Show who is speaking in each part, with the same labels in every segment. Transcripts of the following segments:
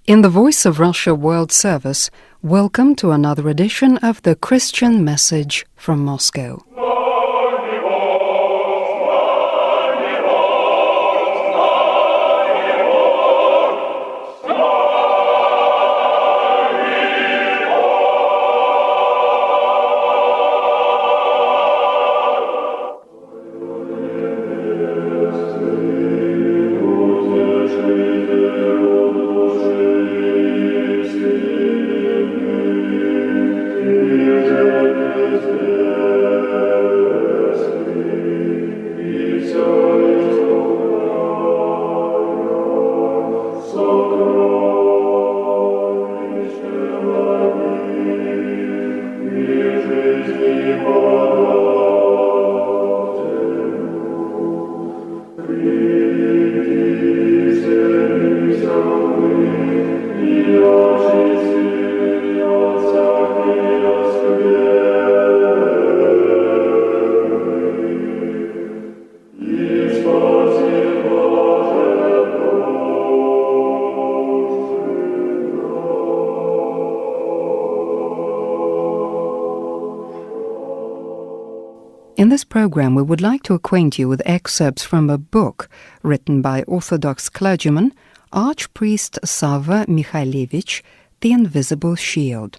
Speaker 1: In the Voice of Russia World Service, welcome to another edition of the Christian Message from Moscow. In this program, we would like to acquaint you with excerpts from a book written by Orthodox clergyman, Archpriest Sava Mikhailevich, The Invisible Shield.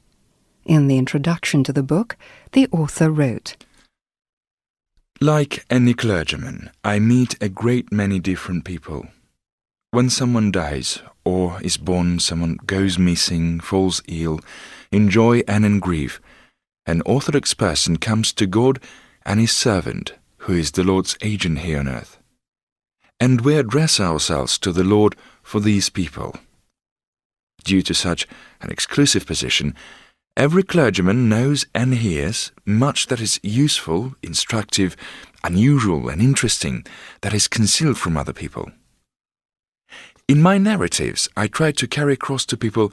Speaker 1: In the introduction to the book, the author wrote,
Speaker 2: Like any clergyman, I meet a great many different people. When someone dies, or is born, someone goes missing, falls ill, in joy and in grief, an Orthodox person comes to God and his servant, who is the Lord's agent here on earth. And we address ourselves to the Lord for these people. Due to such an exclusive position, every clergyman knows and hears much that is useful, instructive, unusual and interesting, that is concealed from other people. In my narratives, I try to carry across to people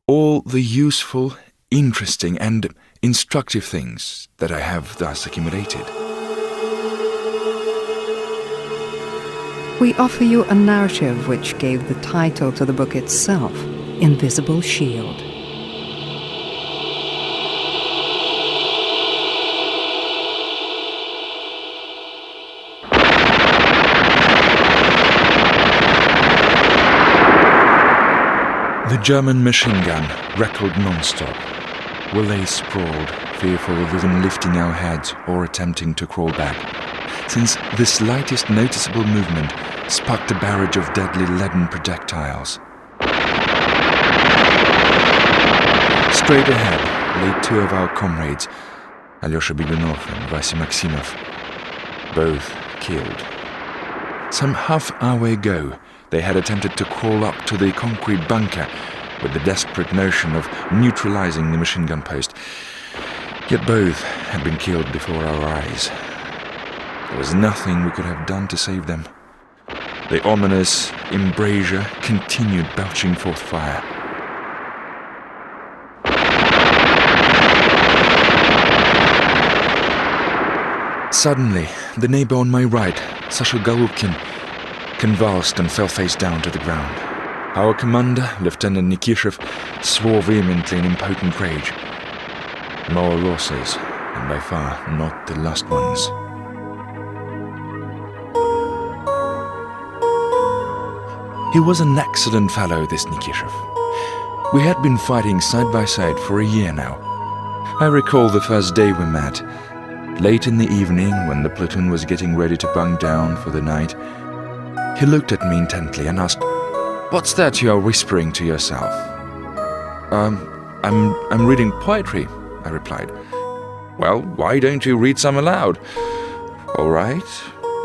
Speaker 2: all the useful, interesting and instructive things that I have thus accumulated.
Speaker 1: We offer you a narrative which gave the title to the book itself, Invisible Shield.
Speaker 2: The German machine gun rattled non-stop. We lay sprawled, fearful of even lifting our heads or attempting to crawl back, since the slightest noticeable movement sparked a barrage of deadly leaden projectiles. Straight ahead lay two of our comrades, Alyosha Bibinov and Vasy Maximov, both killed. Some half-hour ago, they had attempted to crawl up to the concrete bunker with the desperate notion of neutralizing the machine gun post. Yet both had been killed before our eyes. There was nothing we could have done to save them. The ominous embrasure continued belching forth fire. Suddenly, the neighbor on my right, Sasha Golubkin, convulsed and fell face down to the ground. Our commander, Lieutenant Nikishev, swore vehemently in impotent rage. More losses, and by far not the last ones. He was an excellent fellow, this Nikishev. We had been fighting side by side for a year now. I recall the first day we met. Late in the evening, when the platoon was getting ready to bunk down for the night, he looked at me intently and asked, "What's that you are whispering to yourself?" I'm reading poetry," I replied. "Well, why don't you read some aloud?" "All right."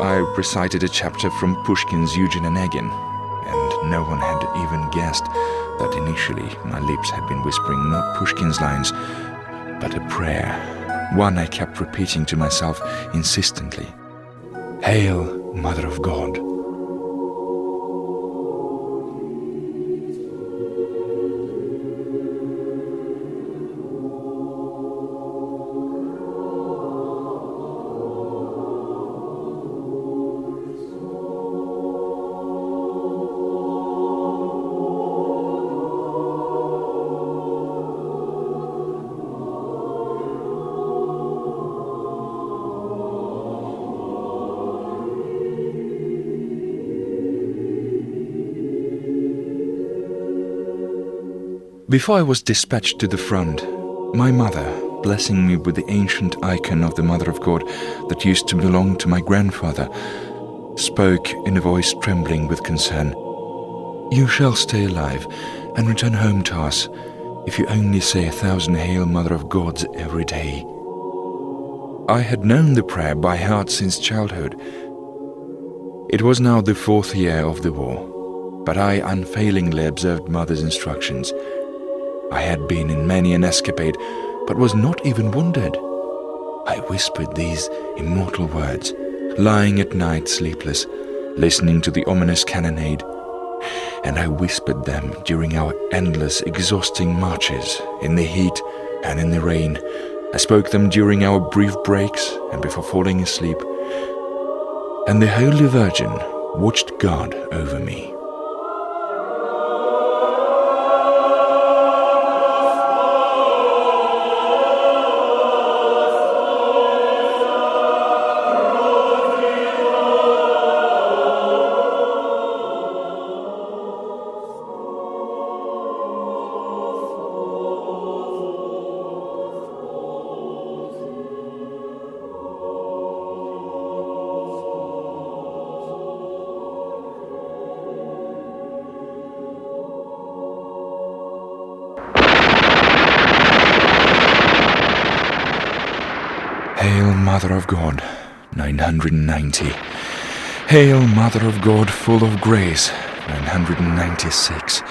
Speaker 2: I recited a chapter from Pushkin's Eugen Onegin, and no one had even guessed that initially my lips had been whispering not Pushkin's lines, but a prayer, one I kept repeating to myself insistently. "Hail, Mother of God." Before I was dispatched to the front, my mother, blessing me with the ancient icon of the Mother of God that used to belong to my grandfather, spoke in a voice trembling with concern. "You shall stay alive and return home to us if you only say 1,000 Hail Mother of Gods every day." I had known the prayer by heart since childhood. It was now the 4th year of the war, but I unfailingly observed Mother's instructions. I had been in many an escapade, but was not even wounded. I whispered these immortal words, lying at night sleepless, listening to the ominous cannonade, and I whispered them during our endless, exhausting marches, in the heat and in the rain. I spoke them during our brief breaks and before falling asleep, and the Holy Virgin watched God over me. Hail, Mother of God, 990. Hail, Mother of God, full of grace, 996.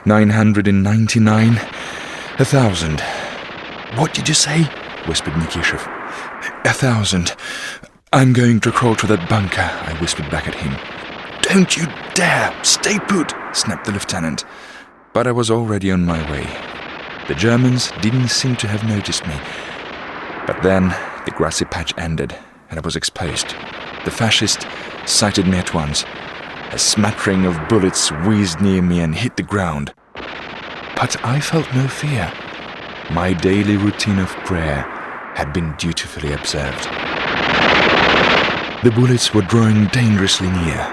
Speaker 2: 999. 1,000. "What did you say?" whispered Nikishev. 1,000. "I'm going to crawl to that bunker," I whispered back at him. "Don't you dare! Stay put!" snapped the lieutenant. But I was already on my way. The Germans didn't seem to have noticed me. But then the grassy patch ended, and I was exposed. The fascist sighted me at once. A smattering of bullets whizzed near me and hit the ground. But I felt no fear. My daily routine of prayer had been dutifully observed. The bullets were drawing dangerously near.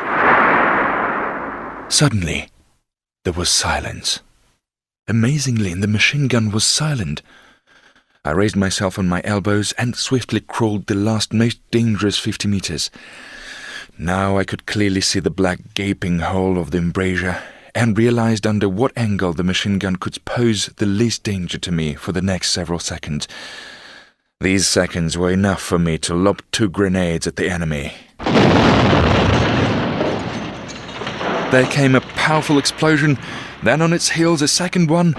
Speaker 2: Suddenly, there was silence. Amazingly, the machine gun was silent. I raised myself on my elbows and swiftly crawled the last most dangerous 50 meters. Now I could clearly see the black gaping hole of the embrasure and realized under what angle the machine gun could pose the least danger to me for the next several seconds. These seconds were enough for me to lob 2 grenades at the enemy. There came a powerful explosion, then on its heels a second one.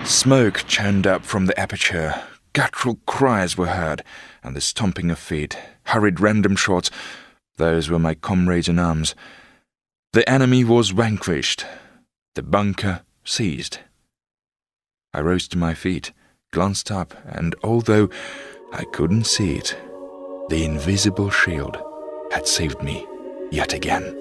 Speaker 2: Smoke churned up from the aperture. Guttural cries were heard, and the stomping of feet. Hurried random shots. Those were my comrades in arms. The enemy was vanquished. The bunker seized. I rose to my feet, glanced up, and although I couldn't see it, the invisible shield had saved me yet again.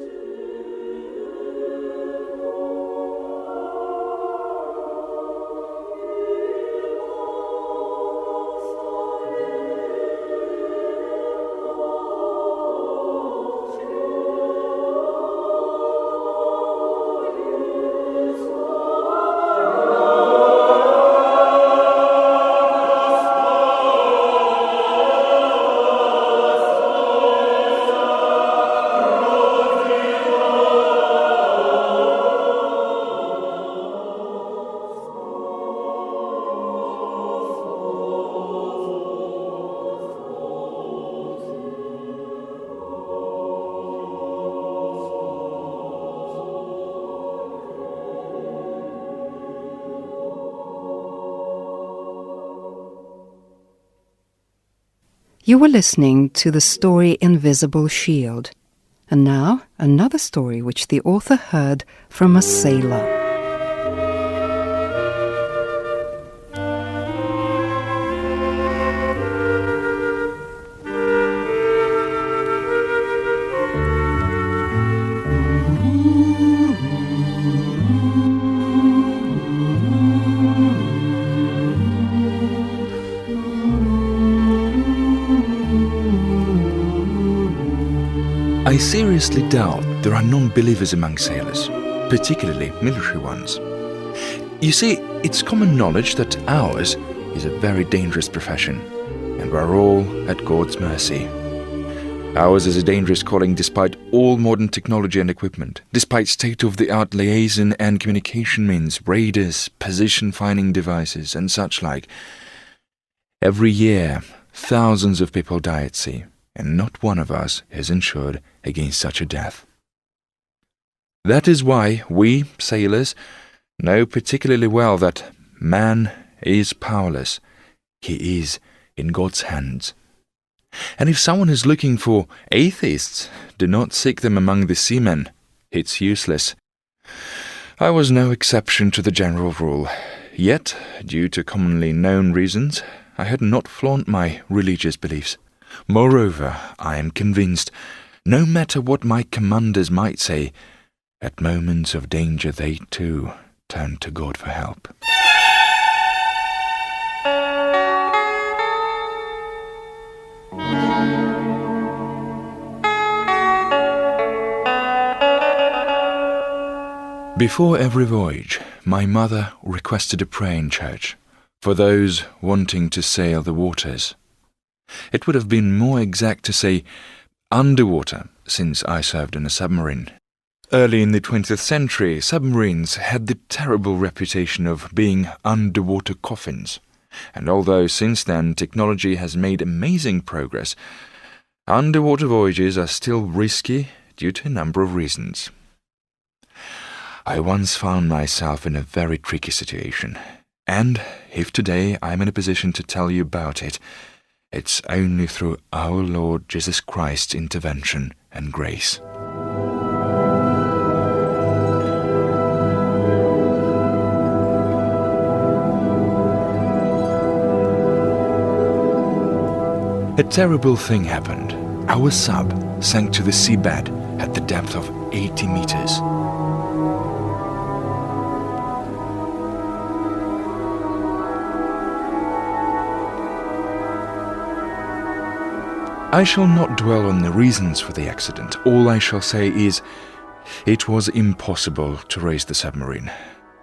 Speaker 1: You were listening to the story Invisible Shield. And now, another story which the author heard from a sailor.
Speaker 2: I seriously doubt there are non-believers among sailors, particularly military ones. You see, it's common knowledge that ours is a very dangerous profession, and we're all at God's mercy. Ours is a dangerous calling despite all modern technology and equipment, despite state-of-the-art liaison and communication means, radars, position-finding devices, and such like. Every year, thousands of people die at sea, and not one of us is insured against such a death. That is why we, sailors, know particularly well that man is powerless. He is in God's hands. And if someone is looking for atheists, do not seek them among the seamen. It's useless. I was no exception to the general rule. Yet, due to commonly known reasons, I had not flaunt my religious beliefs. Moreover, I am convinced, no matter what my commanders might say, at moments of danger they too turn to God for help. Before every voyage, my mother requested a prayer in church for those wanting to sail the waters. It would have been more exact to say underwater, since I served in a submarine. Early in the 20th century, submarines had the terrible reputation of being underwater coffins, and although since then technology has made amazing progress, underwater voyages are still risky due to a number of reasons. I once found myself in a very tricky situation, and if today I am in a position to tell you about it, it's only through our Lord Jesus Christ's intervention and grace. A terrible thing happened. Our sub sank to the seabed at the depth of 80 meters. I shall not dwell on the reasons for the accident. All I shall say is, it was impossible to raise the submarine.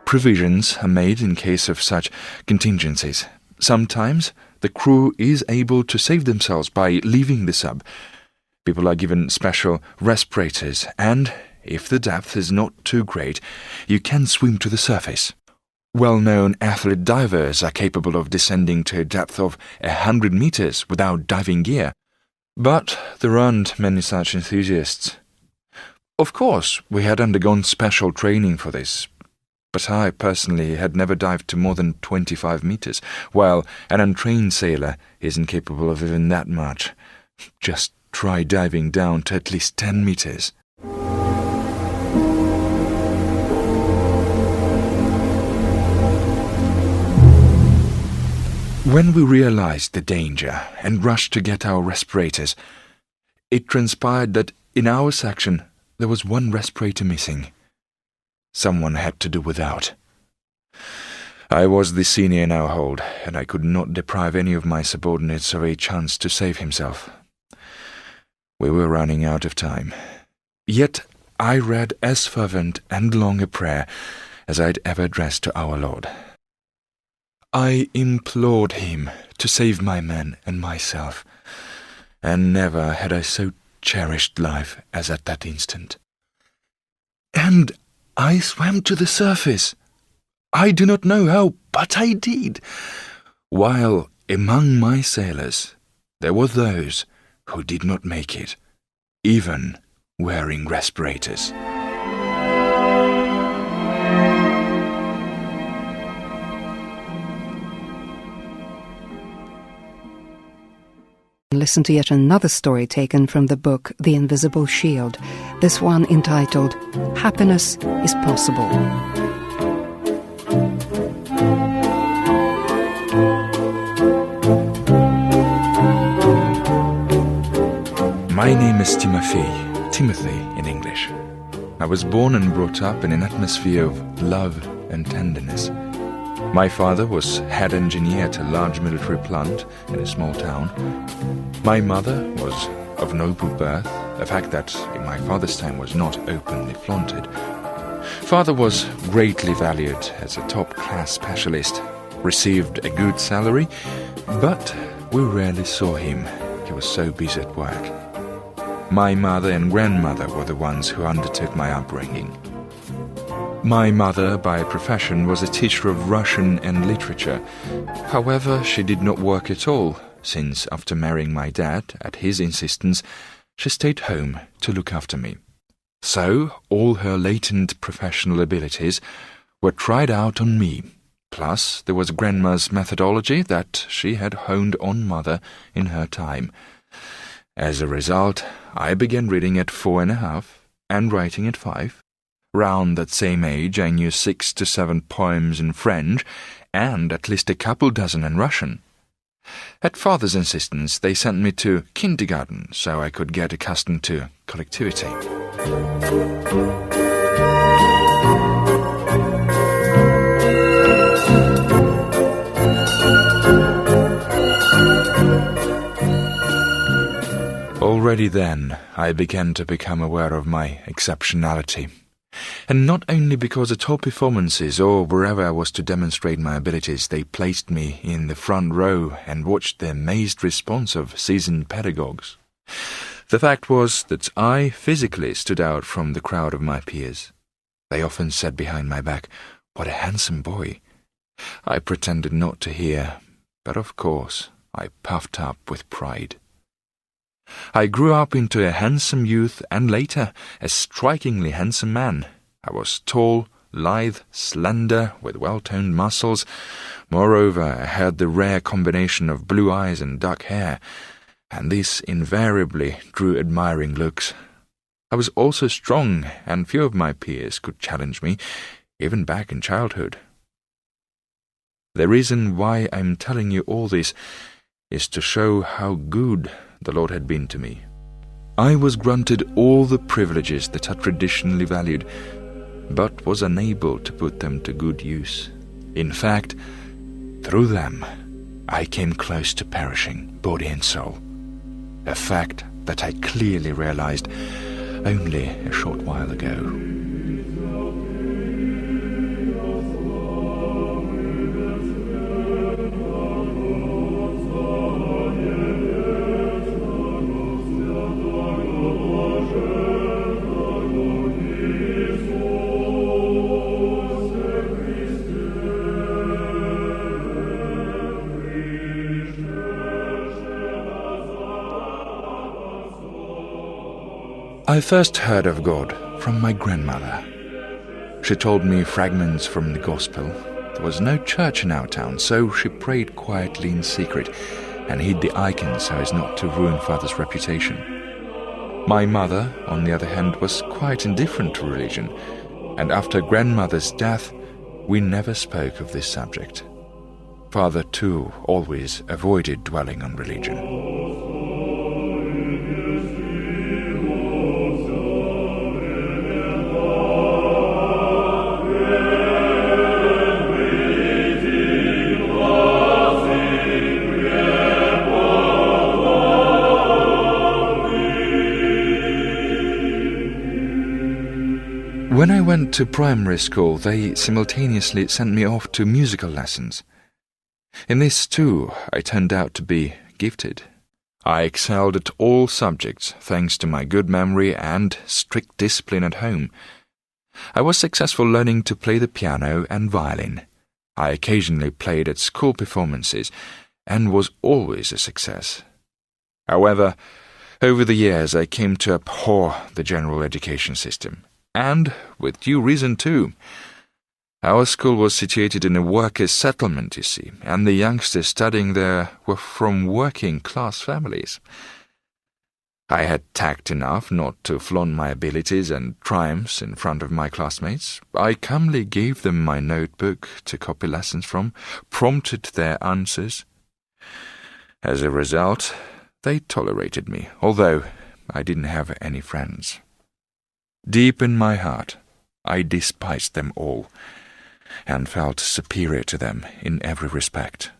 Speaker 2: Provisions are made in case of such contingencies. Sometimes the crew is able to save themselves by leaving the sub. People are given special respirators, and if the depth is not too great, you can swim to the surface. Well-known athlete divers are capable of descending to a depth of 100 meters without diving gear. But there aren't many such enthusiasts. Of course, we had undergone special training for this, but I personally had never dived to more than 25 meters, while an untrained sailor isn't capable of even that much. Just try diving down to at least 10 meters. When we realized the danger and rushed to get our respirators, it transpired that in our section there was one respirator missing. Someone had to do without. I was the senior in our hold, and I could not deprive any of my subordinates of a chance to save himself. We were running out of time. Yet I read as fervent and long a prayer as I'd ever addressed to our Lord. I implored him to save my men and myself, and never had I so cherished life as at that instant. And I swam to the surface. I do not know how, but I did, while among my sailors there were those who did not make it, even wearing respirators.
Speaker 1: Listen to yet another story taken from the book The Invisible Shield, this one entitled Happiness is Possible.
Speaker 2: My name is Timothy in English. I was born and brought up in an atmosphere of love and tenderness. My father was head engineer at a large military plant in a small town. My mother was of noble birth a fact that in my father's time was not openly flaunted. Father was greatly valued as a top-class specialist, received a good salary, but we rarely saw him. He was so busy at work. My mother and grandmother were the ones who undertook my upbringing. My mother, by profession, was a teacher of Russian and literature. However, she did not work at all, since after marrying my dad, at his insistence, she stayed home to look after me. So, all her latent professional abilities were tried out on me. Plus, there was Grandma's methodology that she had honed on Mother in her time. As a result, I began reading at 4.5 and writing at 5. Round that same age, I knew 6 to 7 poems in French and at least a couple dozen in Russian. At Father's insistence, they sent me to kindergarten so I could get accustomed to collectivity. Already then, I began to become aware of my exceptionality. And not only because at all performances or wherever I was to demonstrate my abilities, they placed me in the front row and watched the amazed response of seasoned pedagogues. The fact was that I physically stood out from the crowd of my peers. They often said behind my back, "What a handsome boy." I pretended not to hear, but of course I puffed up with pride. I grew up into a handsome youth and later a strikingly handsome man. I was tall, lithe, slender, with well-toned muscles. Moreover, I had the rare combination of blue eyes and dark hair, and this invariably drew admiring looks. I was also strong, and few of my peers could challenge me, even back in childhood. The reason why I'm telling you all this is to show how good the Lord had been to me. I was granted all the privileges that are traditionally valued, but was unable to put them to good use. In fact, through them, I came close to perishing, body and soul, a fact that I clearly realized only a short while ago. I first heard of God from my grandmother. She told me fragments from the Gospel. There was no church in our town, so she prayed quietly in secret and hid the icon so as not to ruin Father's reputation. My mother, on the other hand, was quite indifferent to religion, and after grandmother's death, we never spoke of this subject. Father, too, always avoided dwelling on religion. When I went to primary school, they simultaneously sent me off to musical lessons. In this, too, I turned out to be gifted. I excelled at all subjects, thanks to my good memory and strict discipline at home. I was successful learning to play the piano and violin. I occasionally played at school performances, and was always a success. However, over the years I came to abhor the general education system. And with due reason too. Our school was situated in a workers' settlement, you see, and the youngsters studying there were from working-class families. I had tact enough not to flaunt my abilities and triumphs in front of my classmates. I calmly gave them my notebook to copy lessons from, prompted their answers. As a result, they tolerated me, although I didn't have any friends. Deep in my heart, I despised them all, and felt superior to them in every respect.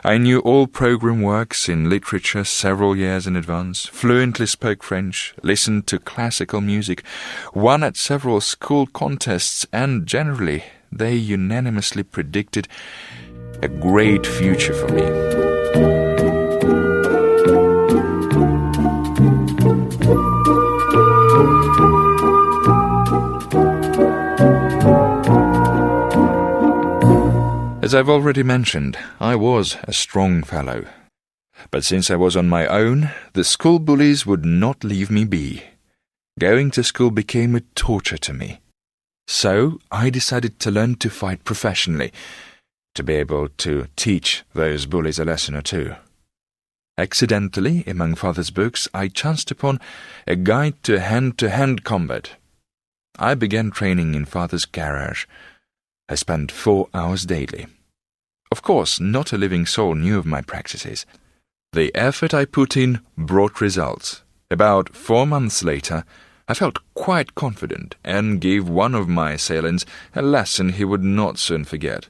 Speaker 2: I knew all program works in literature several years in advance, fluently spoke French, listened to classical music, won at several school contests, and generally they unanimously predicted a great future for me. As I've already mentioned, I was a strong fellow. But since I was on my own, the school bullies would not leave me be. Going to school became a torture to me. So I decided to learn to fight professionally, to be able to teach those bullies a lesson or two. Accidentally, among Father's books, I chanced upon a guide to hand-to-hand combat. I began training in Father's garage. I spent 4 hours daily. Of course, not a living soul knew of my practices. The effort I put in brought results. About 4 months later, I felt quite confident and gave one of my assailants a lesson he would not soon forget.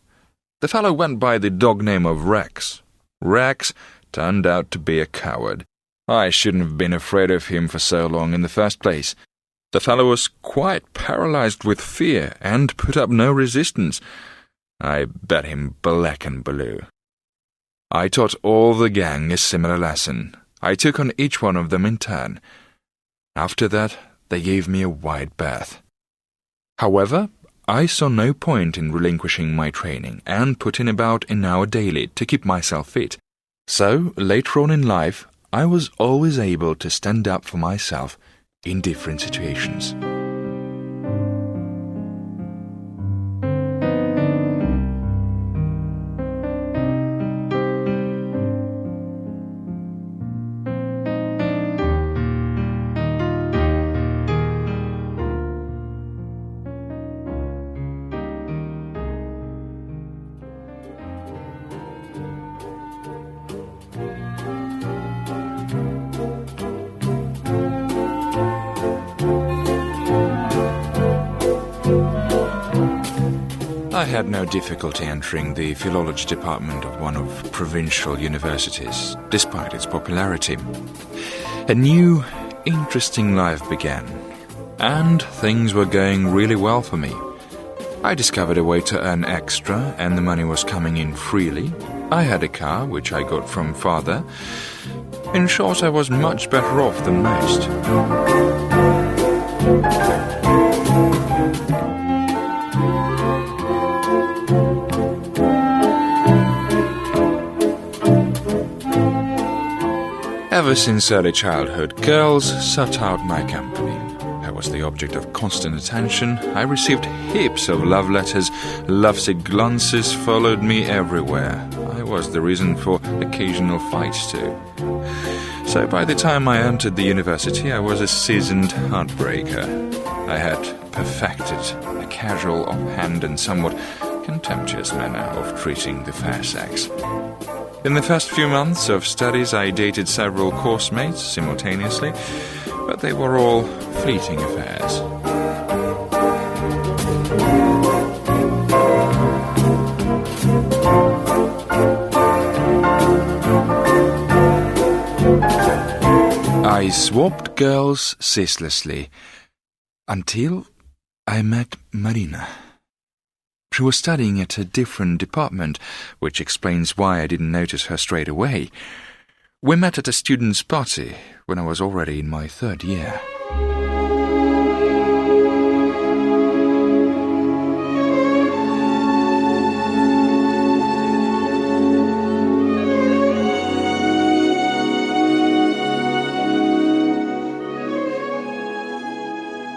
Speaker 2: The fellow went by the dog name of Rex. Rex turned out to be a coward. I shouldn't have been afraid of him for so long in the first place. The fellow was quite paralyzed with fear and put up no resistance. I bet him black and blue. I taught all the gang a similar lesson. I took on each one of them in turn. After that, they gave me a wide berth. However, I saw no point in relinquishing my training and put in about an hour daily to keep myself fit. So, later on in life, I was always able to stand up for myself in different situations. I had no difficulty entering the philology department of one of provincial universities, despite its popularity. A new, interesting life began, and things were going really well for me. I discovered a way to earn extra, and the money was coming in freely. I had a car, which I got from Father. In short, I was much better off than most. Ever since early childhood, girls sought out my company. I was the object of constant attention. I received heaps of love letters. Lovesick glances followed me everywhere. I was the reason for occasional fights too. So by the time I entered the university, I was a seasoned heartbreaker. I had perfected a casual, offhand and somewhat contemptuous manner of treating the fair sex. In the first few months of studies, I dated several course mates simultaneously, but they were all fleeting affairs. I swapped girls ceaselessly until I met Marina. She was studying at a different department, which explains why I didn't notice her straight away. We met at a student's party when I was already in my 3rd year.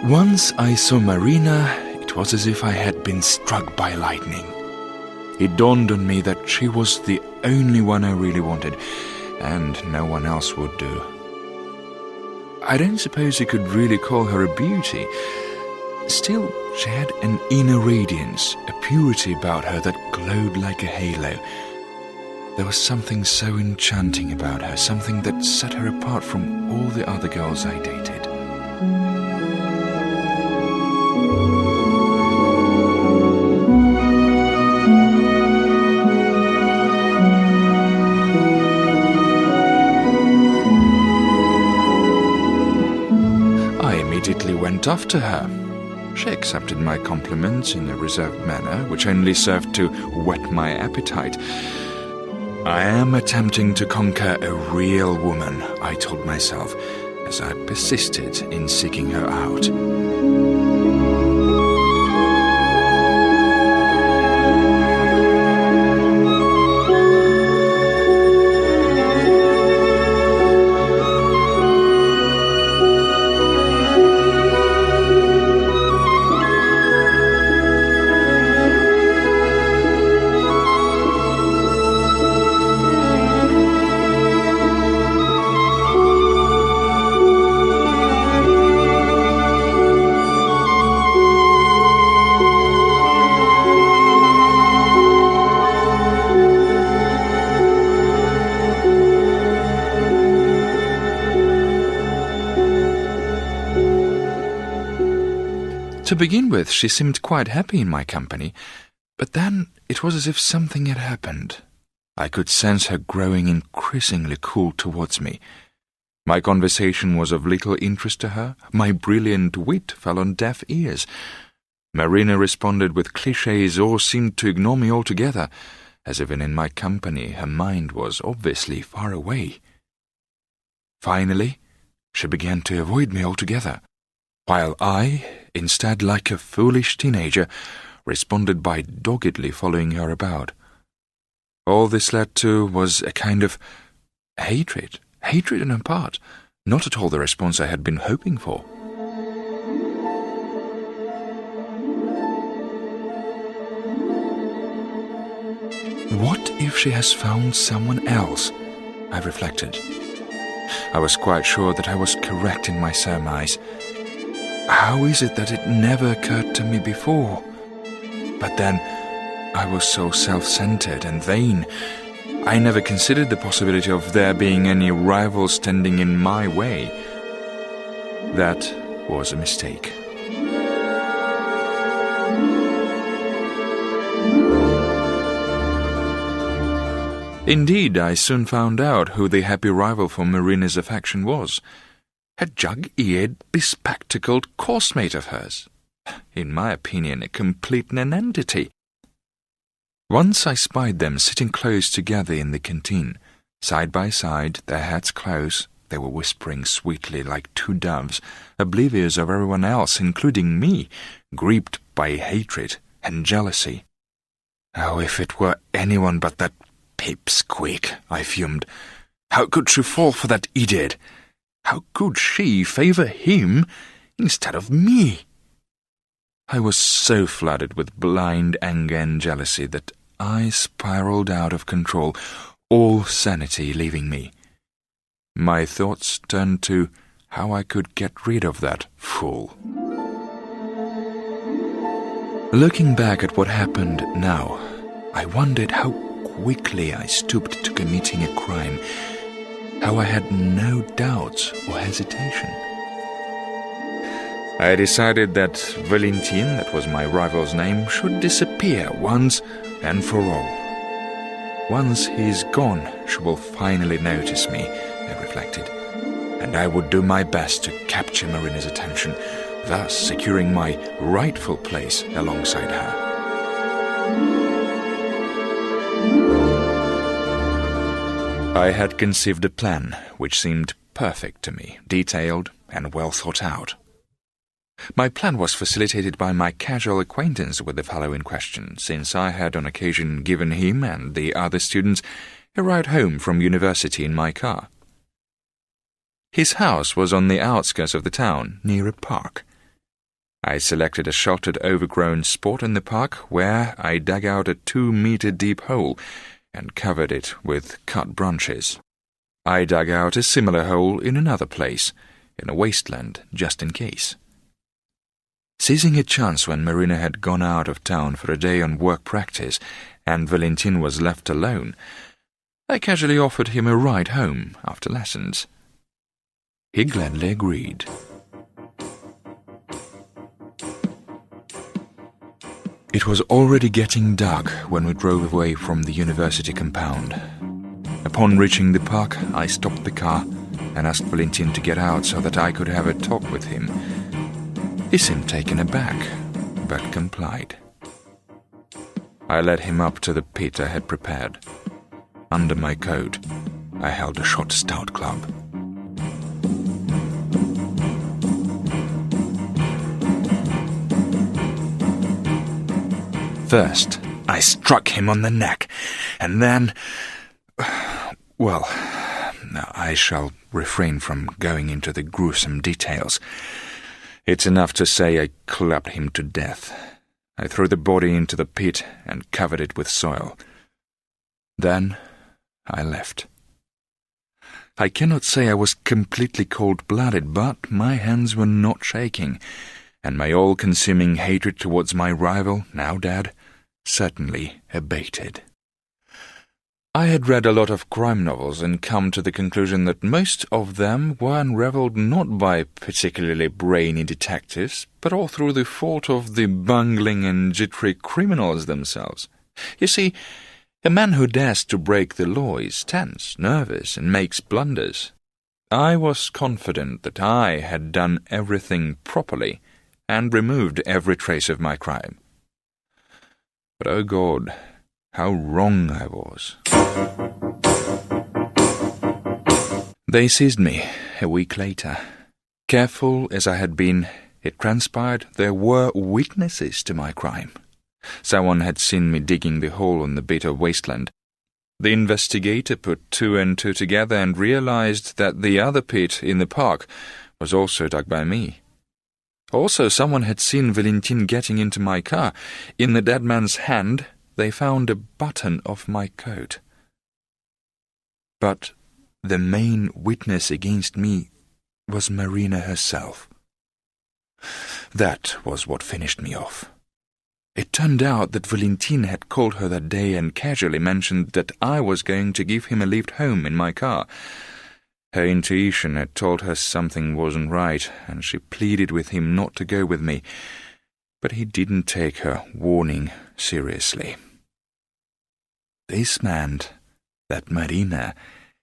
Speaker 2: Once I saw Marina, it was as if I had been struck by lightning. It dawned on me that she was the only one I really wanted, and no one else would do. I don't suppose you could really call her a beauty. Still, she had an inner radiance, a purity about her that glowed like a halo. There was something so enchanting about her, something that set her apart from all the other girls I dated. went off to her. She accepted my compliments in a reserved manner, which only served to whet my appetite. I am attempting to conquer a real woman, I told myself, as I persisted in seeking her out. To begin with, she seemed quite happy in my company, but then it was as if something had happened. I could sense her growing increasingly cool towards me. My conversation was of little interest to her. My brilliant wit fell on deaf ears. Marina responded with clichés or seemed to ignore me altogether, as even in my company her mind was obviously far away. Finally, she began to avoid me altogether, while I, instead, like a foolish teenager, responded by doggedly following her about. All this led to was a kind of hatred on her part, not at all the response I had been hoping for. What if she has found someone else? I reflected. I was quite sure that I was correct in my surmise. How is it that it never occurred to me before? But then, I was so self-centered and vain. I never considered the possibility of there being any rival standing in my way. That was a mistake. Indeed, I soon found out who the happy rival for Marina's affection was. A jug-eared, bespectacled coursemate of hers. In my opinion, a complete nonentity. Once I spied them sitting close together in the canteen. Side by side, their heads close, they were whispering sweetly like two doves, oblivious of everyone else, including me, gripped by hatred and jealousy. Oh, if it were anyone but that pipsqueak, I fumed. How could she fall for that idiot? How could she favor him instead of me? I was so flooded with blind anger and jealousy that I spiraled out of control, all sanity leaving me. My thoughts turned to how I could get rid of that fool. Looking back at what happened now, I wondered how quickly I stooped to committing a crime, how I had no doubts or hesitation. I decided that Valentin, that was my rival's name, should disappear once and for all. Once he's gone, she will finally notice me, I reflected, and I would do my best to capture Marina's attention, thus securing my rightful place alongside her. I had conceived a plan which seemed perfect to me, detailed and well thought out. My plan was facilitated by my casual acquaintance with the fellow in question, since I had on occasion given him and the other students a ride home from university in my car. His house was on the outskirts of the town, near a park. I selected a sheltered, overgrown spot in the park where I dug out a 2-meter deep hole and covered it with cut branches. I dug out a similar hole in another place, in a wasteland, just in case. Seizing a chance when Marina had gone out of town for a day on work practice and Valentin was left alone, I casually offered him a ride home after lessons. He gladly agreed. It was already getting dark when we drove away from the university compound. Upon reaching the park, I stopped the car and asked Valentin to get out so that I could have a talk with him. He seemed taken aback, but complied. I led him up to the pit I had prepared. Under my coat, I held a short stout club. First, I struck him on the neck, and then... Well, I shall refrain from going into the gruesome details. It's enough to say I clubbed him to death. I threw the body into the pit and covered it with soil. Then I left. I cannot say I was completely cold-blooded, but my hands were not shaking, and my all-consuming hatred towards my rival, now dead, certainly abated. I had read a lot of crime novels and come to the conclusion that most of them were unravelled not by particularly brainy detectives, but all through the fault of the bungling and jittery criminals themselves. You see, a man who dares to break the law is tense, nervous, and makes blunders. I was confident that I had done everything properly and removed every trace of my crime. But oh God, how wrong I was. They seized me a week later. Careful as I had been, it transpired there were witnesses to my crime. Someone had seen me digging the hole in the bit of wasteland. The investigator put two and two together and realized that the other pit in the park was also dug by me. Also, someone had seen Valentin getting into my car. In the dead man's hand, they found a button of my coat. But the main witness against me was Marina herself. That was what finished me off. It turned out that Valentin had called her that day and casually mentioned that I was going to give him a lift home in my car. Her intuition had told her something wasn't right, and she pleaded with him not to go with me, but he didn't take her warning seriously. This meant that Marina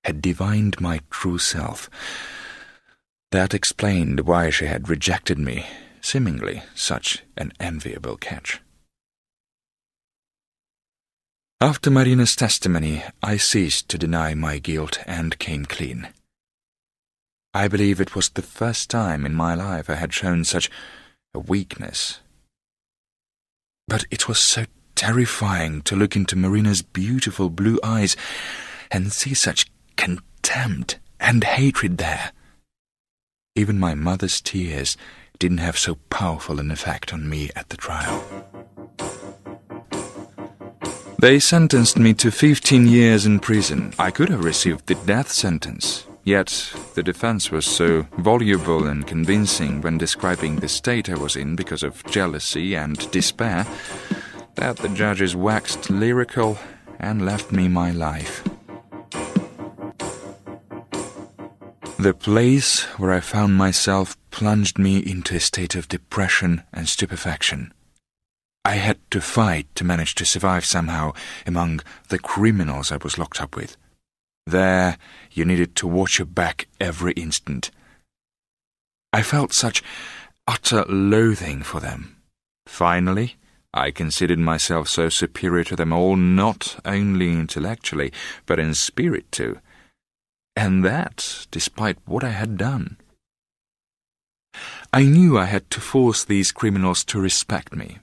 Speaker 2: had divined my true self. That explained why she had rejected me, seemingly such an enviable catch. After Marina's testimony, I ceased to deny my guilt and came clean. I believe it was the first time in my life I had shown such a weakness. But it was so terrifying to look into Marina's beautiful blue eyes and see such contempt and hatred there. Even my mother's tears didn't have so powerful an effect on me at the trial. They sentenced me to 15 years in prison. I could have received the death sentence, yet the defense was so voluble and convincing when describing the state I was in because of jealousy and despair that the judges waxed lyrical and left me my life. The place where I found myself plunged me into a state of depression and stupefaction. I had to fight to manage to survive somehow among the criminals I was locked up with. There, you needed to watch your back every instant. I felt such utter loathing for them. Finally, I considered myself so superior to them all, not only intellectually, but in spirit too. And that, despite what I had done. I knew I had to force these criminals to respect me.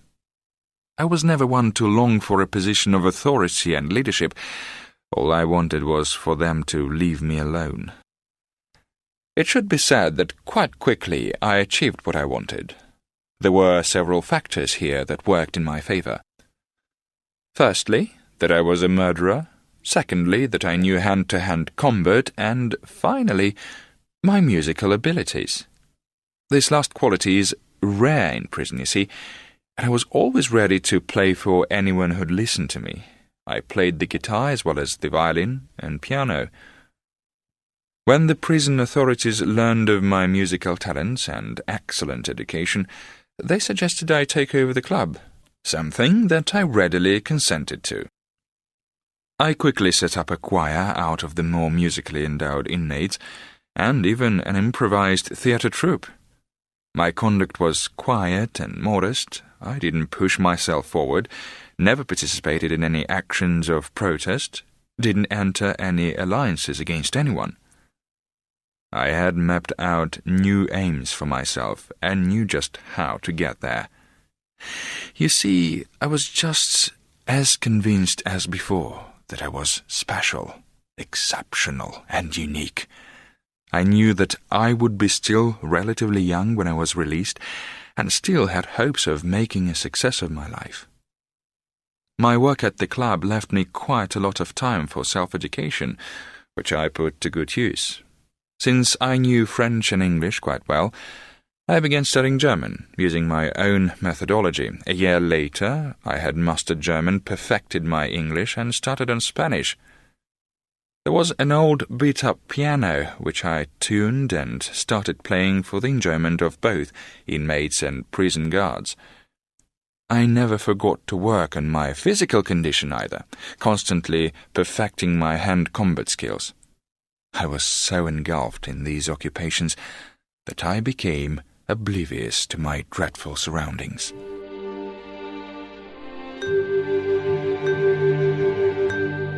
Speaker 2: I was never one to long for a position of authority and leadership. All I wanted was for them to leave me alone. It should be said that quite quickly I achieved what I wanted. There were several factors here that worked in my favor. Firstly, that I was a murderer. Secondly, that I knew hand-to-hand combat. And finally, my musical abilities. This last quality is rare in prison, you see, and I was always ready to play for anyone who'd listen to me. I played the guitar as well as the violin and piano. When the prison authorities learned of my musical talents and excellent education, they suggested I take over the club, something that I readily consented to. I quickly set up a choir out of the more musically endowed inmates, and even an improvised theatre troupe. My conduct was quiet and modest. I didn't push myself forward, never participated in any actions of protest, didn't enter any alliances against anyone. I had mapped out new aims for myself and knew just how to get there. You see, I was just as convinced as before that I was special, exceptional, and unique. I knew that I would be still relatively young when I was released, and still had hopes of making a success of my life. My work at the club left me quite a lot of time for self-education, which I put to good use. Since I knew French and English quite well, I began studying German, using my own methodology. A year later, I had mastered German, perfected my English, and started on Spanish. There was an old beat-up piano, which I tuned and started playing for the enjoyment of both inmates and prison guards. I never forgot to work on my physical condition either, constantly perfecting my hand combat skills. I was so engulfed in these occupations that I became oblivious to my dreadful surroundings.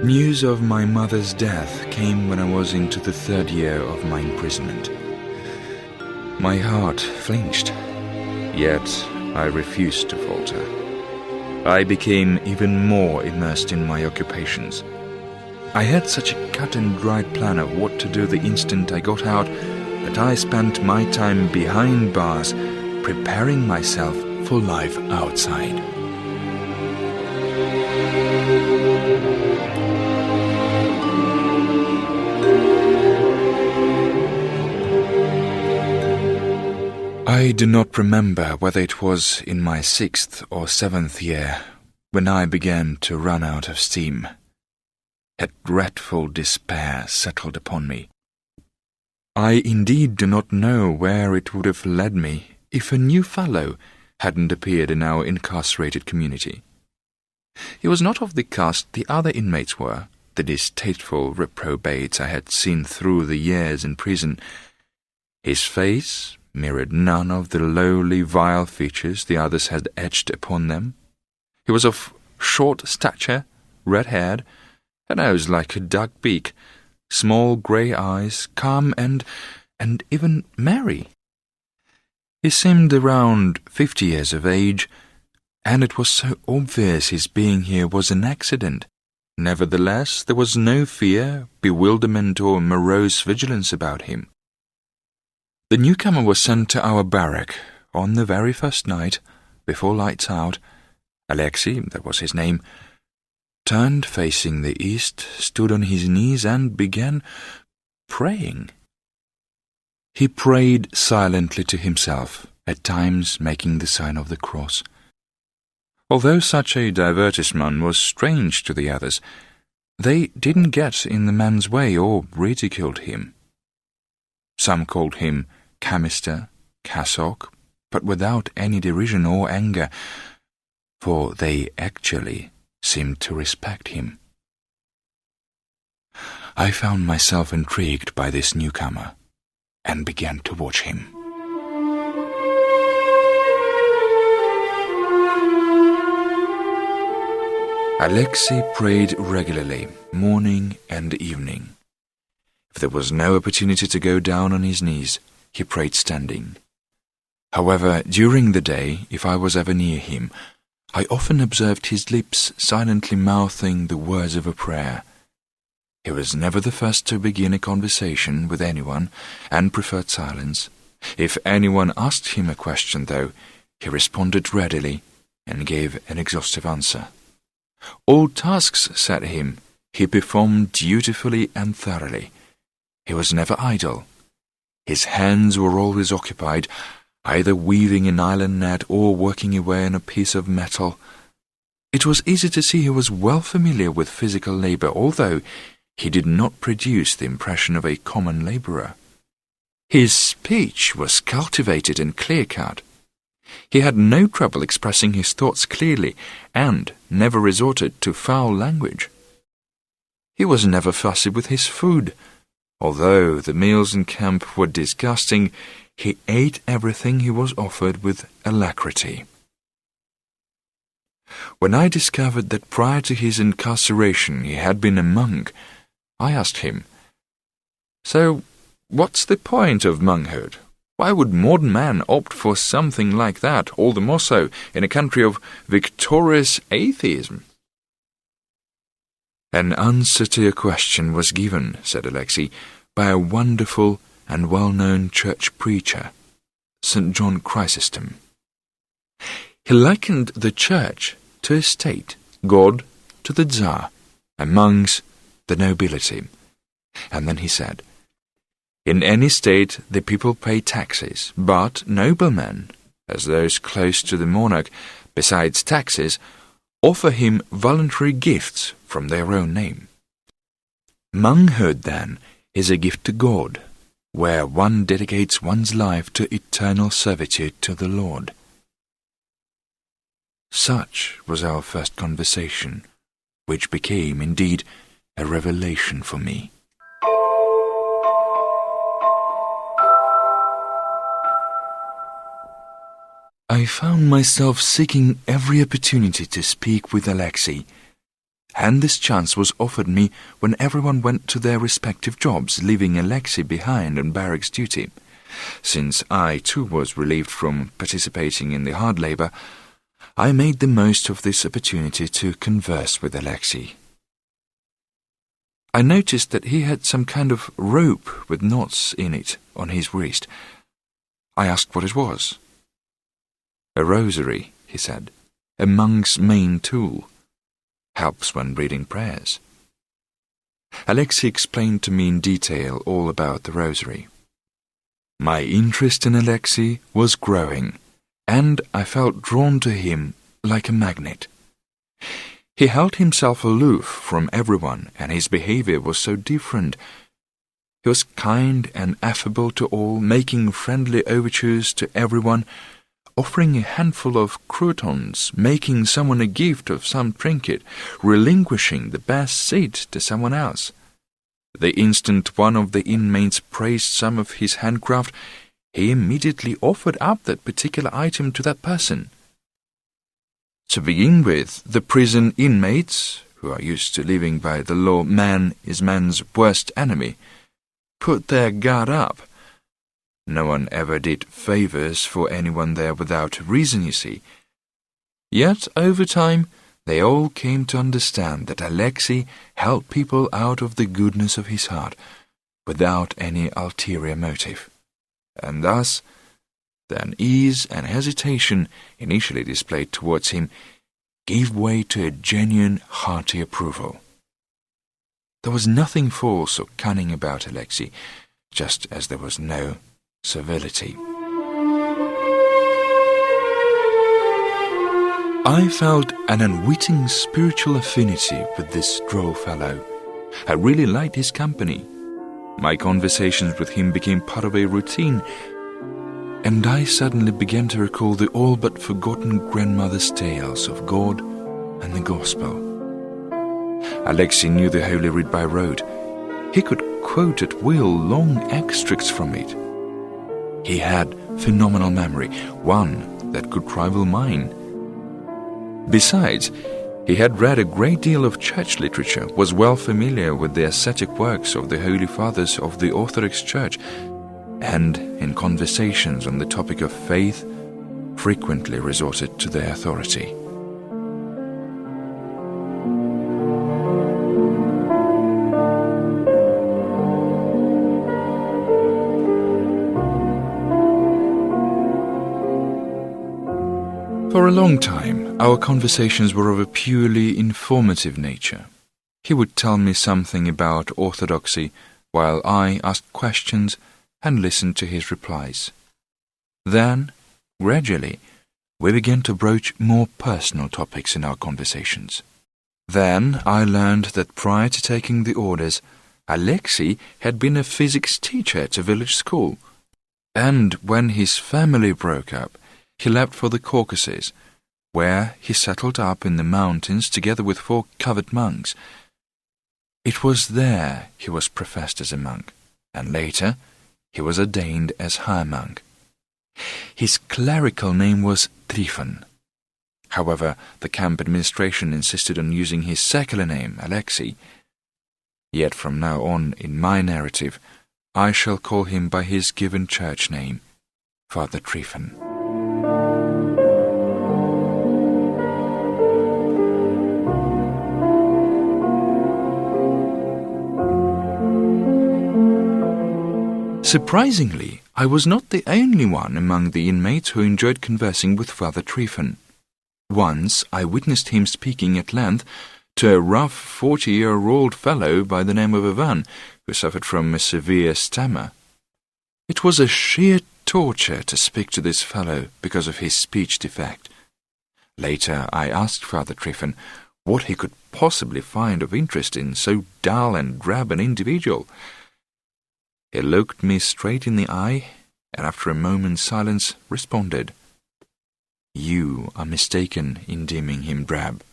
Speaker 2: News of my mother's death came when I was into the 3rd year of my imprisonment. My heart flinched, yet I refused to falter. I became even more immersed in my occupations. I had such a cut-and-dried plan of what to do the instant I got out that I spent my time behind bars, preparing myself for life outside. I do not remember whether it was in my 6th or 7th year when I began to run out of steam. A dreadful despair settled upon me. I indeed do not know where it would have led me if a new fellow hadn't appeared in our incarcerated community. He was not of the caste the other inmates were, the distasteful reprobates I had seen through the years in prison. His face mirrored none of the lowly, vile features the others had etched upon them. He was of short stature, red-haired, a nose like a duck beak, small grey eyes, calm and even merry. He seemed around 50 years of age, and it was so obvious his being here was an accident. Nevertheless, there was no fear, bewilderment, or morose vigilance about him. The newcomer was sent to our barrack on the very first night, before lights out. Alexei, that was his name, turned facing the east, stood on his knees, and began praying. He prayed silently to himself, at times making the sign of the cross. Although such a divertissement was strange to the others, they didn't get in the man's way or ridiculed him. Some called him Camister, Cassock, but without any derision or anger, for they actually seemed to respect him. I found myself intrigued by this newcomer, and began to watch him. Alexei prayed regularly, morning and evening. If there was no opportunity to go down on his knees, he prayed standing. However, during the day, if I was ever near him, I often observed his lips silently mouthing the words of a prayer. He was never the first to begin a conversation with anyone, and preferred silence. If anyone asked him a question, though, he responded readily, and gave an exhaustive answer. All tasks set him, he performed dutifully and thoroughly. He was never idle. His hands were always occupied, either weaving a nylon net or working away on a piece of metal. It was easy to see he was well familiar with physical labor, although he did not produce the impression of a common laborer. His speech was cultivated and clear-cut. He had no trouble expressing his thoughts clearly, and never resorted to foul language. He was never fussy with his food, Although the meals in camp were disgusting, he ate everything he was offered with alacrity. When I discovered that prior to his incarceration he had been a monk, I asked him, "So, what's the point of monkhood? Why would modern man opt for something like that, all the more so in a country of victorious atheism?" "An answer to your question was given," said Alexei, "by a wonderful and well-known church preacher, St. John Chrysostom. He likened the church to a state, God to the Tsar, and monks the nobility. And then he said, in any state the people pay taxes, but noblemen, as those close to the monarch, besides taxes, offer him voluntary gifts from their own name. Monkhood, then, is a gift to God, where one dedicates one's life to eternal servitude to the Lord." Such was our first conversation, which became, indeed, a revelation for me. I found myself seeking every opportunity to speak with Alexei, and this chance was offered me when everyone went to their respective jobs, leaving Alexei behind on barracks duty. Since I, too, was relieved from participating in the hard labor, I made the most of this opportunity to converse with Alexei. I noticed that he had some kind of rope with knots in it on his wrist. I asked what it was. "A rosary," he said, "a monk's main tool. Helps when reading prayers." Alexei explained to me in detail all about the rosary. My interest in Alexei was growing, and I felt drawn to him like a magnet. He held himself aloof from everyone, and his behavior was so different. He was kind and affable to all, making friendly overtures to everyone, offering a handful of croutons, making someone a gift of some trinket, relinquishing the best seat to someone else. The instant one of the inmates praised some of his handcraft, he immediately offered up that particular item to that person. To begin with, the prison inmates, who are used to living by the law man is man's worst enemy, put their guard up. No one ever did favors for anyone there without reason, you see. Yet, over time, they all came to understand that Alexei helped people out of the goodness of his heart, without any ulterior motive. And thus, the unease and hesitation initially displayed towards him gave way to a genuine, hearty approval. There was nothing false or cunning about Alexei, just as there was no servility. I felt an unwitting spiritual affinity with this droll fellow. I really liked his company. My conversations with him became part of a routine, and I suddenly began to recall the all but forgotten grandmother's tales of God and the Gospel. Alexei knew the Holy Writ by rote. He could quote at will long extracts from it. He had phenomenal memory, one that could rival mine. Besides, he had read a great deal of church literature, was well familiar with the ascetic works of the Holy Fathers of the Orthodox Church, and in conversations on the topic of faith, frequently resorted to their authority. For a long time, our conversations were of a purely informative nature. He would tell me something about orthodoxy, while I asked questions and listened to his replies. Then, gradually, we began to broach more personal topics in our conversations. Then I learned that prior to taking the orders, Alexei had been a physics teacher at a village school, and when his family broke up, he left for the Caucasus, where he settled up in the mountains together with 4 covet monks. It was there he was professed as a monk, and later he was ordained as high monk. His clerical name was Tryphon. However, the camp administration insisted on using his secular name, Alexei. Yet from now on, in my narrative, I shall call him by his given church name, Father Tryphon. Surprisingly, I was not the only one among the inmates who enjoyed conversing with Father Tryphon. Once I witnessed him speaking at length to a rough 40-year-old fellow by the name of Ivan, who suffered from a severe stammer. It was a sheer torture to speak to this fellow because of his speech defect. Later I asked Father Tryphon what he could possibly find of interest in so dull and drab an individual. He looked me straight in the eye, and after a moment's silence responded, "You are mistaken in deeming him drab.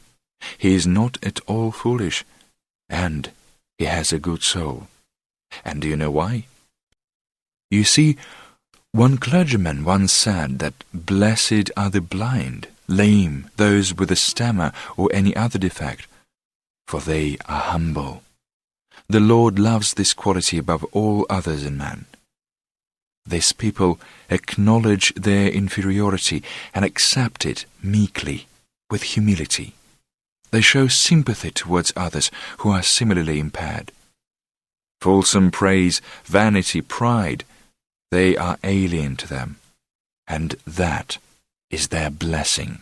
Speaker 2: He is not at all foolish, and he has a good soul. And do you know why? You see, one clergyman once said that blessed are the blind, lame, those with a stammer or any other defect, for they are humble. The Lord loves this quality above all others in man. These people acknowledge their inferiority and accept it meekly, with humility. They show sympathy towards others who are similarly impaired. Fulsome praise, vanity, pride, they are alien to them, and that is their blessing."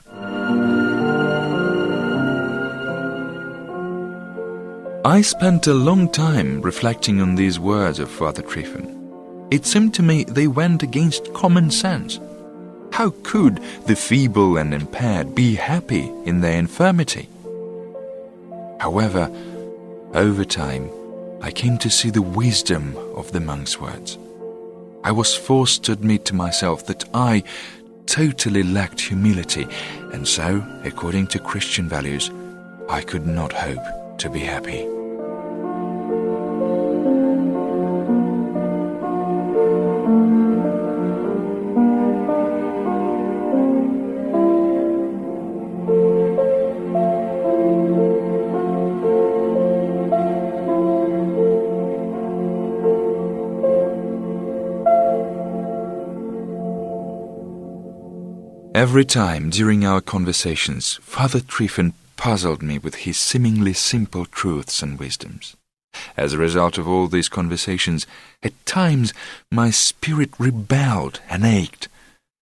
Speaker 2: I spent a long time reflecting on these words of Father Tryphon. It seemed to me they went against common sense. How could the feeble and impaired be happy in their infirmity? However, over time, I came to see the wisdom of the monk's words. I was forced to admit to myself that I totally lacked humility, and so, according to Christian values, I could not hope to be happy. Every time during our conversations, Father Tryphon puzzled me with his seemingly simple truths and wisdoms. As a result of all these conversations, at times my spirit rebelled and ached.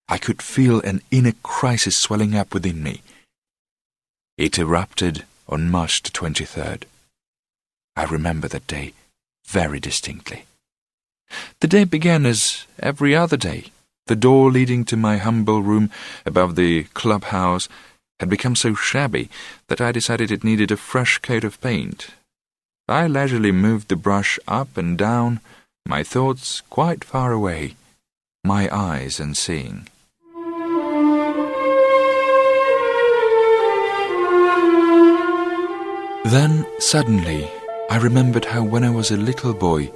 Speaker 2: I could feel an inner crisis swelling up within me. It erupted on March the 23rd. I remember that day very distinctly. The day began as every other day. The door leading to my humble room above the clubhouse had become so shabby that I decided it needed a fresh coat of paint. I leisurely moved the brush up and down, my thoughts quite far away, my eyes unseeing. Then, suddenly, I remembered how when I was a little boy,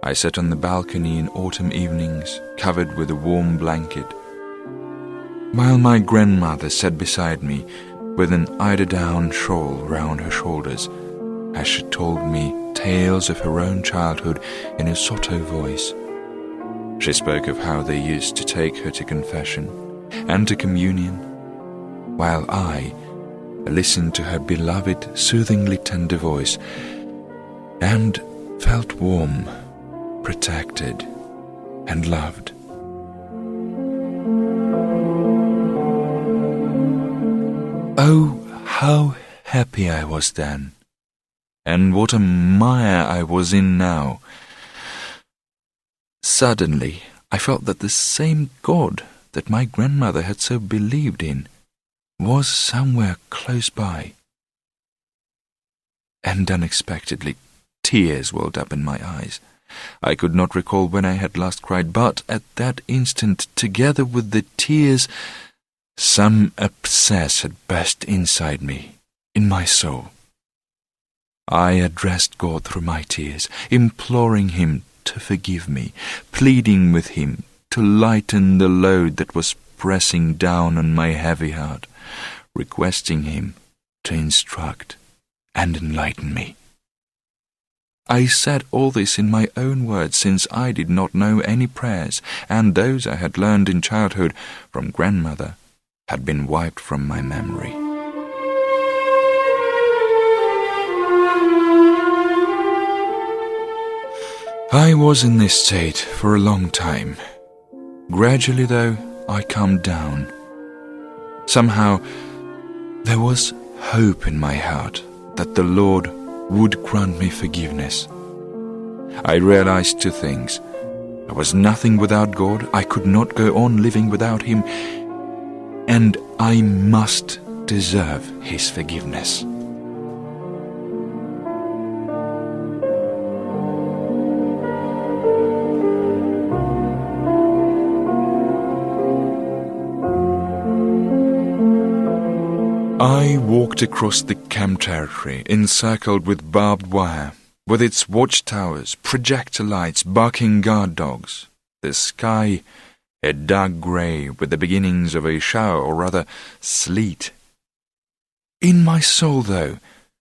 Speaker 2: I sat on the balcony in autumn evenings, covered with a warm blanket, while my grandmother sat beside me with an eider-down shawl round her shoulders, as she told me tales of her own childhood in a sotto voice. She spoke of how they used to take her to confession and to communion, while I listened to her beloved, soothingly tender voice, and felt warm, protected, and loved. Oh, how happy I was then, and what a mire I was in now. Suddenly, I felt that the same God that my grandmother had so believed in was somewhere close by. And unexpectedly, tears welled up in my eyes. I could not recall when I had last cried, but at that instant, together with the tears, some abscess had burst inside me, in my soul. I addressed God through my tears, imploring Him to forgive me, pleading with him to lighten the load that was pressing down on my heavy heart, requesting him to instruct and enlighten me. I said all this in my own words, since I did not know any prayers, and those I had learned in childhood from grandmother had been wiped from my memory. I was in this state for a long time. Gradually, though, I calmed down. Somehow, there was hope in my heart that the Lord would grant me forgiveness. I realized two things. I was nothing without God, I could not go on living without Him, and I must deserve His forgiveness. I walked across the camp territory, encircled with barbed wire, with its watchtowers, projector lights, barking guard dogs. The sky, a dark grey, with the beginnings of a shower, or rather sleet. In my soul, though,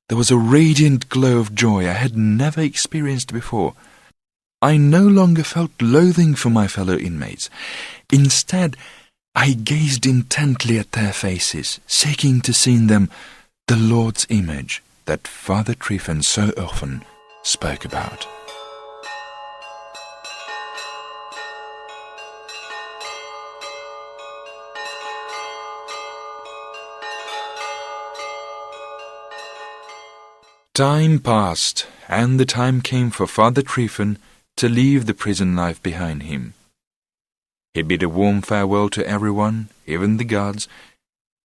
Speaker 2: there was a radiant glow of joy I had never experienced before. I no longer felt loathing for my fellow inmates. Instead, I gazed intently at their faces, seeking to see in them the Lord's image that Father Tryphon so often spoke about. Time passed, and the time came for Father Tryphon to leave the prison life behind him. He bid a warm farewell to everyone, even the guards.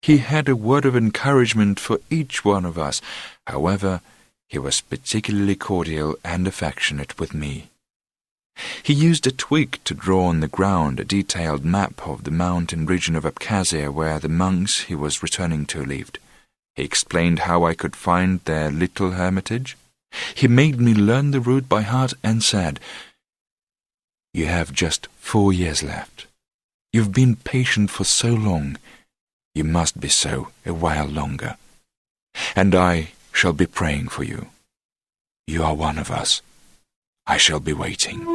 Speaker 2: He had a word of encouragement for each one of us. However, he was particularly cordial and affectionate with me. He used a twig to draw on the ground a detailed map of the mountain region of Abkhazia where the monks he was returning to lived. He explained how I could find their little hermitage. He made me learn the route by heart and said, "You have just 4 years left. You've been patient for so long. You must be so a while longer. And I shall be praying for you. You are one of us. I shall be waiting."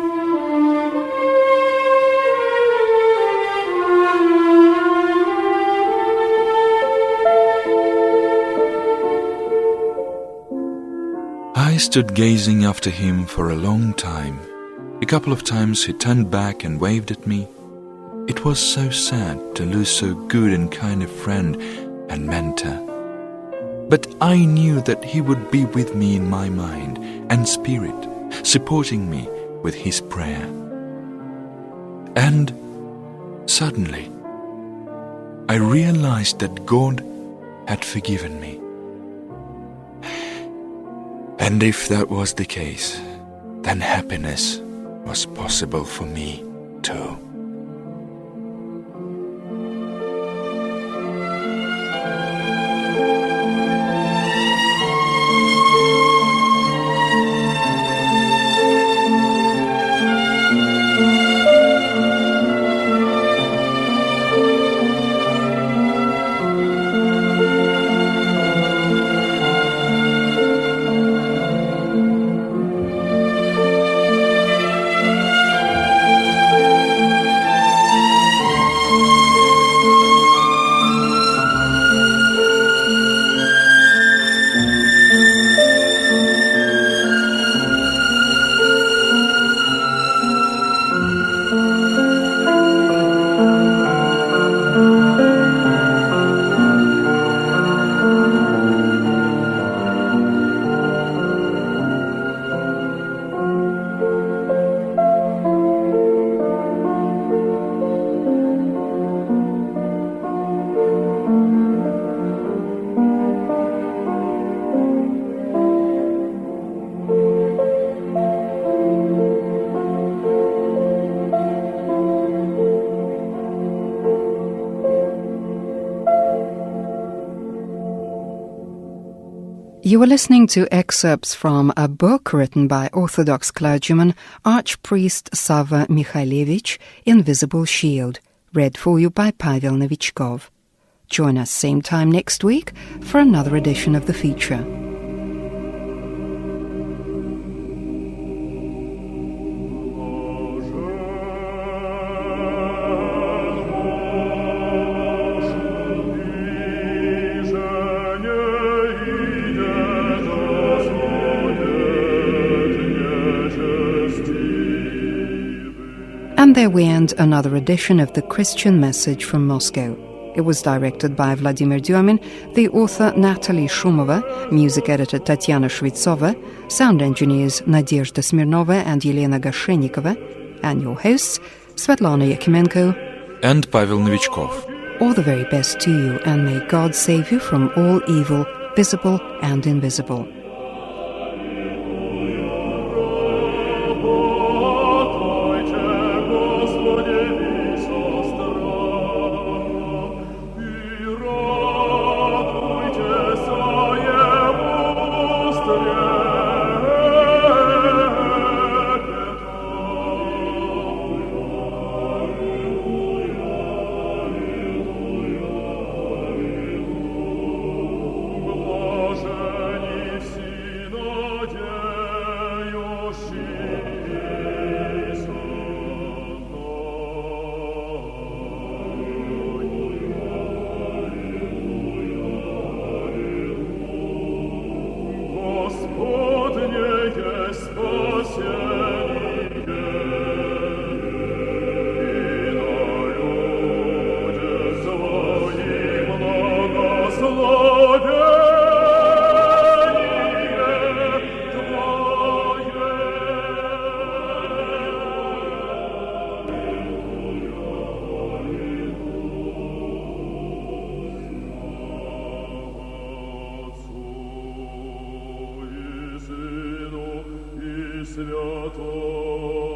Speaker 2: I stood gazing after him for a long time. A couple of times he turned back and waved at me. It was so sad to lose so good and kind a friend and mentor. But I knew that he would be with me in my mind and spirit, supporting me with his prayer. And suddenly, I realized that God had forgiven me. And if that was the case, then happiness was possible for me too.
Speaker 1: You were listening to excerpts from a book written by Orthodox clergyman Archpriest Sava Mikhailevich, Invisible Shield, read for you by Pavel Novichkov. Join us same time next week for another edition of the feature. And there we end another edition of the Christian Message from Moscow. It was directed by Vladimir Dyomin, the author Natalie Shumova, music editor Tatiana Shvitsova, sound engineers Nadezhda Smirnova and Yelena Gashenikova, and your hosts Svetlana Yakimenko
Speaker 2: and Pavel Novichkov.
Speaker 1: All the very best to you, and may God save you from all evil, visible and invisible.
Speaker 3: Свято